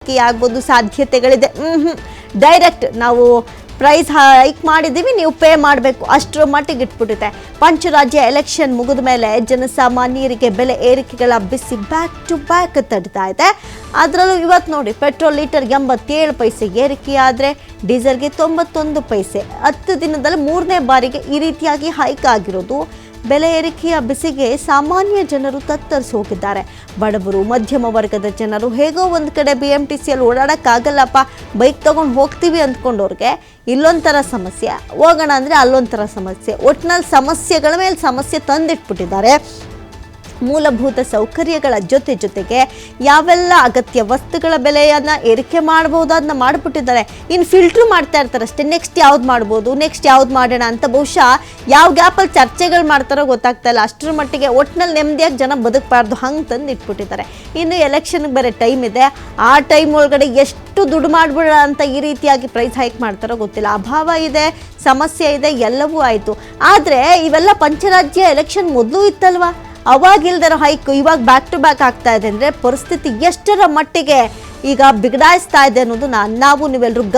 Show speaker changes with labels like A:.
A: ಏರಿಕೆ ಆಗ್ಬೋದು ಸಾಧ್ಯತೆಗಳಿದೆ. ಡೈರೆಕ್ಟ್ ನಾವು ಪ್ರೈಸ್ ಹೈಕ್ ಮಾಡಿದ್ದೀವಿ, ನೀವು ಪೇ ಮಾಡಬೇಕು ಅಷ್ಟರ ಮಟ್ಟಿಗೆ ಇಟ್ಬಿಟ್ಟಿದೆ. ಪಂಚರಾಜ್ಯ ಎಲೆಕ್ಷನ್ ಮುಗಿದ ಮೇಲೆ ಜನಸಾಮಾನ್ಯರಿಗೆ ಬೆಲೆ ಏರಿಕೆಗಳ ಬಿಸಿ ಬ್ಯಾಕ್ ಟು ಬ್ಯಾಕ್ ತಡ್ತಾ ಇದೆ. ಅದರಲ್ಲೂ ಇವತ್ತು ನೋಡಿ, ಪೆಟ್ರೋಲ್ ಲೀಟರ್ 87 ಪೈಸೆ ಏರಿಕೆ ಆದರೆ ಡೀಸೆಲ್ಗೆ 91 ಪೈಸೆ. 10 ದಿನದಲ್ಲಿ 3ನೇ ಬಾರಿಗೆ ಈ ರೀತಿಯಾಗಿ ಹೈಕ್ ಆಗಿರೋದು. ಬೆಲೆ ಏರಿಕೆಯ ಬಿಸಿಗೆ ಸಾಮಾನ್ಯ ಜನರು ತತ್ತರಿಸಿ ಹೋಗಿದ್ದಾರೆ. ಬಡವರು, ಮಧ್ಯಮ ವರ್ಗದ ಜನರು ಹೇಗೋ ಒಂದು ಕಡೆ BMTCಯಲ್ಲಿ ಓಡಾಡೋಕ್ಕಾಗಲ್ಲಪ್ಪ, ಬೈಕ್ ತೊಗೊಂಡು ಹೋಗ್ತೀವಿ ಅಂದ್ಕೊಂಡವ್ರಿಗೆ ಇಲ್ಲೊಂಥರ ಸಮಸ್ಯೆ, ಹೋಗೋಣ ಅಂದರೆ ಅಲ್ಲೊಂಥರ ಸಮಸ್ಯೆ. ಒಟ್ಟಿನಲ್ಲಿ ಸಮಸ್ಯೆಗಳ ಮೇಲೆ ಸಮಸ್ಯೆ ತಂದಿಟ್ಬಿಟ್ಟಿದ್ದಾರೆ. ಮೂಲಭೂತ ಸೌಕರ್ಯಗಳ ಜೊತೆಗೆ ಯಾವೆಲ್ಲ ಅಗತ್ಯ ವಸ್ತುಗಳ ಬೆಲೆಯನ್ನು ಏರಿಕೆ ಮಾಡ್ಬೋದು ಅದನ್ನ ಮಾಡಿಬಿಟ್ಟಿದ್ದಾರೆ. ಇನ್ನು ಫಿಲ್ಟ್ರು ಮಾಡ್ತಾ ಇರ್ತಾರೆ ಅಷ್ಟೇ, ನೆಕ್ಸ್ಟ್ ಯಾವ್ದು ಮಾಡ್ಬೋದು, ನೆಕ್ಸ್ಟ್ ಯಾವ್ದು ಮಾಡೋಣ ಅಂತ. ಬಹುಶಃ ಯಾವ ಗ್ಯಾಪಲ್ಲಿ ಚರ್ಚೆಗಳು ಮಾಡ್ತಾರೋ ಗೊತ್ತಾಗ್ತಾ ಇಲ್ಲ. ಅಷ್ಟರ ಮಟ್ಟಿಗೆ ಒಟ್ಟಿನಲ್ಲಿ ನೆಮ್ಮದಿಯಾಗಿ ಜನ ಬದುಕಬಾರ್ದು ಹಂಗೆ ತಂದು ಇಟ್ಬಿಟ್ಟಿದ್ದಾರೆ. ಇನ್ನು ಎಲೆಕ್ಷನ್ಗೆ ಬೇರೆ ಟೈಮ್ ಇದೆ. ಆ ಟೈಮ್ ಒಳಗಡೆ ಎಷ್ಟು ದುಡ್ಡು ಮಾಡಿಬಿಡ ಅಂತ ಈ ರೀತಿಯಾಗಿ ಪ್ರೈಸ್ ಹೈಕ್ ಮಾಡ್ತಾರೋ ಗೊತ್ತಿಲ್ಲ. ಅಭಾವ ಇದೆ, ಸಮಸ್ಯೆ ಇದೆ, ಎಲ್ಲವೂ ಆಯಿತು. ಆದರೆ ಇವೆಲ್ಲ ಪಂಚರಾಜ್ಯ ಎಲೆಕ್ಷನ್ ಮೊದಲು ಇತ್ತಲ್ವಾ, ಅವಾಗಿಲ್ದಿರೋ ಹೈಕ್ ಇವಾಗ ಬ್ಯಾಕ್ ಟು ಬ್ಯಾಕ್ ಆಗ್ತಾ ಇದೆ ಅಂದರೆ ಪರಿಸ್ಥಿತಿ ಎಷ್ಟರ ಮಟ್ಟಿಗೆ ಈಗ ಬಿಗಡಾಯಿಸ್ತಾ ಇದೆ ಅನ್ನೋದು ನಾವು ನೀವೆಲ್ಲರೂ